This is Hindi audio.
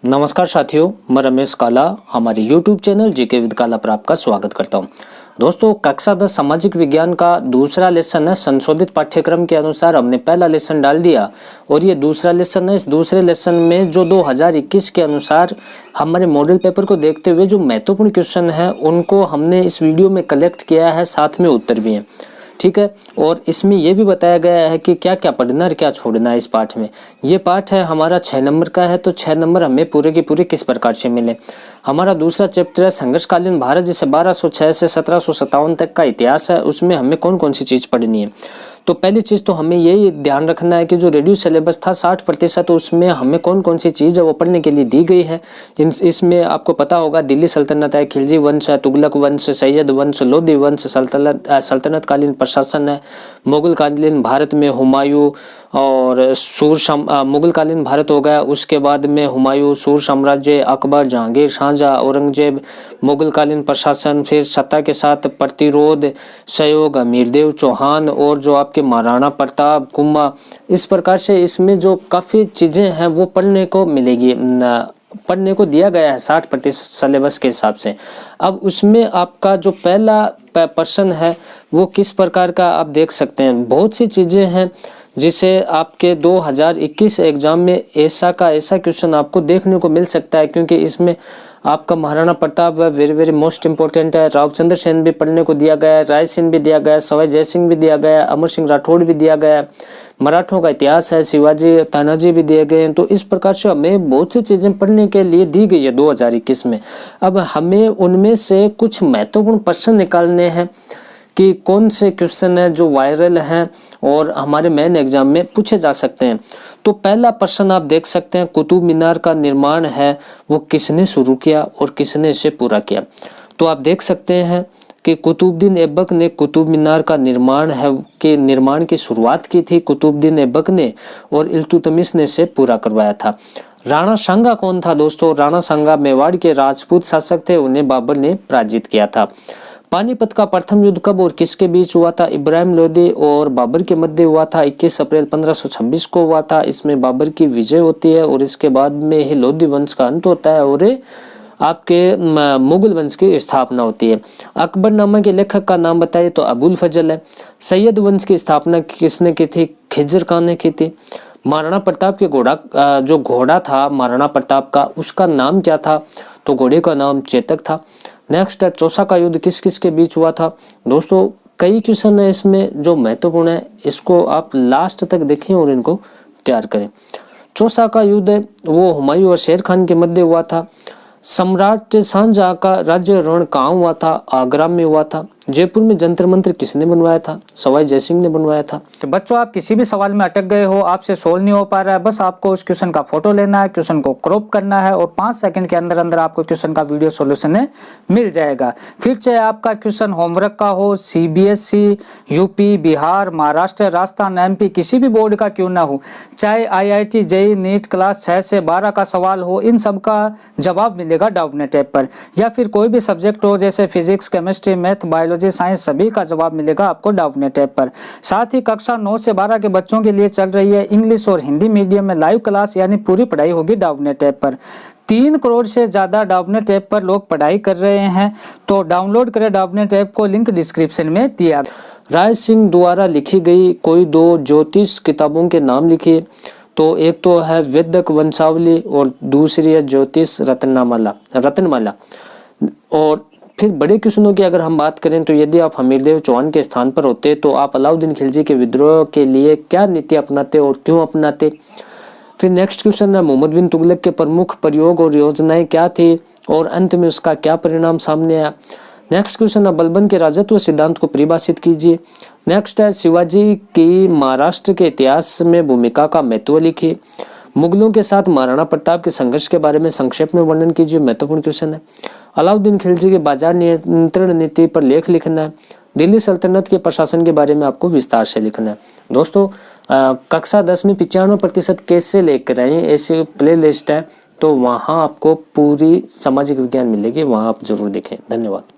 नमस्कार साथियों, मैं रमेश काला हमारे YouTube चैनल जीके विद काला पर आपका स्वागत करता हूं। दोस्तों, कक्षा 10 सामाजिक विज्ञान का दूसरा लेसन है। संशोधित पाठ्यक्रम के अनुसार हमने पहला लेसन डाल दिया और ये दूसरा लेसन है। इस दूसरे लेसन में जो 2021 के अनुसार हमारे मॉडल पेपर को देखते हुए जो महत्वपूर्ण क्वेश्चन है उनको हमने इस वीडियो में कलेक्ट किया है, साथ में उत्तर भी हैं। ठीक है, और इसमें यह भी बताया गया है कि क्या क्या पढ़ना और क्या छोड़ना है इस पाठ में। ये पाठ है हमारा 6 नंबर का है, तो 6 नंबर हमें पूरे के पूरे किस प्रकार से मिले। हमारा दूसरा चैप्टर है संघर्षकालीन भारत, जिसे 1206 से 1757 तक का इतिहास है। उसमें हमें कौन कौन सी चीज़ पढ़नी है। तो पहली चीज़ तो हमें यही ध्यान रखना है कि जो रेड्यूस सिलेबस था 60%, उसमें हमें कौन कौन सी चीज़ है वो पढ़ने के लिए दी गई है। इसमें आपको पता होगा दिल्ली सल्तनत है, खिलजी वंश है, तुगलक वंश, सैयद वंश, लोधी वंश, सल्तनत कालीन प्रशासन है, मुगल कालीन भारत में हुमायूं और मुगल कालीन भारत हो गया। उसके बाद में हुमायूं, सूर साम्राज्य, अकबर, जहांगीर, शाहजहां, औरंगजेब, मुगल कालीन प्रशासन, फिर सत्ता के साथ प्रतिरोध, सहयोग, अमीरदेव चौहान और जो आपके महाराणा प्रताप, कुम्मा। इस प्रकार से इसमें जो काफ़ी चीज़ें हैं वो पढ़ने को मिलेगी, पढ़ने को दिया गया है 60% सिलेबस के हिसाब से। अब उसमें आपका जो पहला प्रश्न है वो किस प्रकार का आप देख सकते हैं। बहुत सी चीज़ें हैं जिसे आपके 2021 एग्जाम में ऐसा क्वेश्चन आपको देखने को मिल सकता है, क्योंकि इसमें आपका Maharana Pratap very most important है। रावचंद्र सेन भी पढ़ने को दिया गया है, राय सिंह भी दिया गया है, सवाई जय सिंह भी दिया गया है, अमर सिंह राठौड़ भी दिया गया है, मराठों का इतिहास है, शिवाजी तानाजी भी दिए गए हैं। तो इस प्रकार से हमें बहुत सी चीज़ें पढ़ने के लिए दी गई है 2021 में। अब हमें उनमें से कुछ महत्वपूर्ण प्रश्न निकालने हैं कि कौन से क्वेश्चन है जो वायरल हैं और हमारे मेन एग्जाम में पूछे जा सकते हैं। तो पहला प्रश्न आप देख सकते हैं, कुतुब मीनार का निर्माण है वो किसने शुरू किया और किसने इसे पूरा किया। तो आप देख सकते हैं कि कुतुबुद्दीन ऐबक ने कुतुब मीनार का निर्माण की शुरुआत की थी कुतुबुद्दीन ऐबक ने, और इल्तुतमिश ने इसे पूरा करवाया था। राणा सांगा कौन था दोस्तों? राणा सांगा मेवाड़ के राजपूत शासक थे, उन्हें बाबर ने पराजित किया था। पानीपत का प्रथम युद्ध कब और किसके बीच हुआ था? इब्राहिम लोदी और बाबर के मध्य हुआ था। 21 अप्रैल 1526 को हुआ था। इसमें बाबर की विजय होती है और इसके बाद में ही लोदी वंश का अंत होता है और आपके मुगल वंश की स्थापना होती है। अकबरनामा के लेखक का नाम बताइए, तो अबुल फजल है। सैयद वंश की स्थापना किसने की थी? खिजर खान ने की थी। महाराणा प्रताप के जो घोड़ा था महाराणा प्रताप का, उसका नाम क्या था? तो घोड़े का नाम चेतक था। नेक्स्ट है, चौसा का युद्ध किस किस के बीच हुआ था? दोस्तों, कई क्वेश्चन है इसमें जो महत्वपूर्ण है, इसको आप लास्ट तक देखें और इनको तैयार करें। चौसा का युद्ध है वो हुमायूं और शेर खान के मध्य हुआ था। सम्राट शाहजहां का राज्यारोहण कहाँ हुआ था? आगरा में हुआ था। जयपुर में जंतर मंतर किसने बनवाया था? सवाई जयसिंह ने बनवाया था। तो बच्चों, आप किसी भी सवाल में अटक गए हो, आपसे सोल्व नहीं हो पा रहा है, बस आपको उस क्वेश्चन का फोटो लेना है, क्वेश्चन को क्रॉप करना है और 5 सेकंड के अंदर अंदर आपको क्वेश्चन का वीडियो सॉल्यूशन मिल जाएगा। फिर चाहे आपका क्वेश्चन होमवर्क का हो, CBSE, UP, Bihar, Maharashtra, Rajasthan, MP, किसी भी बोर्ड का क्यों ना हो, चाहे IIT, JEE, नीट क्लास 6 से 12 का सवाल हो, इन सब का जवाब मिलेगा डाउटनेट ऐप पर। या फिर कोई भी सब्जेक्ट हो जैसे physics, chemistry, math, biology, science, सभी का जवाब मिलेगा आपको डाउटनेट ऐप पर। साथ ही कक्षा 9 से 12 के बच्चों के लिए चल रही है इंग्लिश और हिंदी मीडियम में लाइव क्लास, यानी पूरी पढ़ाई होगी डाउटनेट ऐप पर। 3 करोड़ से ज्यादा डाउटनेट ऐप पर लोग पढ़ाई कर रहे हैं, तो डाउनलोड करें डाउटनेट ऐप को, लिंक डिस्क्रिप्शन में दिया। राय सिंह द्वारा लिखी गई कोई 2 ज्योतिष किताबों के नाम लिखिए। तो एक तो है वैदिक वंशावली और दूसरी है ज्योतिष रत्नमाला। और फिर बड़े क्वेश्चनों की अगर हम बात करें तो यदि आप अमीरदेव चौहान के स्थान पर होते तो आप अलाउद्दीन खिलजी के विद्रोह के लिए क्या नीति अपनाते और क्यों अपनाते? फिर नेक्स्ट क्वेश्चन है, मोहम्मद बिन तुगलक के प्रमुख प्रयोग और योजनाएं क्या थी और अंत में उसका क्या परिणाम सामने आया? नेक्स्ट क्वेश्चन है, बलबन के राजत्व सिद्धांत को परिभाषित कीजिए। नेक्स्ट है, शिवाजी की महाराष्ट्र के इतिहास में भूमिका का महत्व लिखिए। मुगलों के साथ महाराणा प्रताप के संघर्ष के बारे में संक्षेप में वर्णन कीजिए, महत्वपूर्ण क्वेश्चन है। अलाउद्दीन खिलजी के बाजार नियंत्रण नीति पर लेख लिखना है। दिल्ली सल्तनत के प्रशासन के बारे में आपको विस्तार से लिखना है। दोस्तों, कक्षा 10 में 95% कैसे लेकर आए ऐसी प्ले लिस्ट है, तो वहाँ आपको पूरी सामाजिक विज्ञान मिलेगी, वहाँ आप जरूर देखें। धन्यवाद।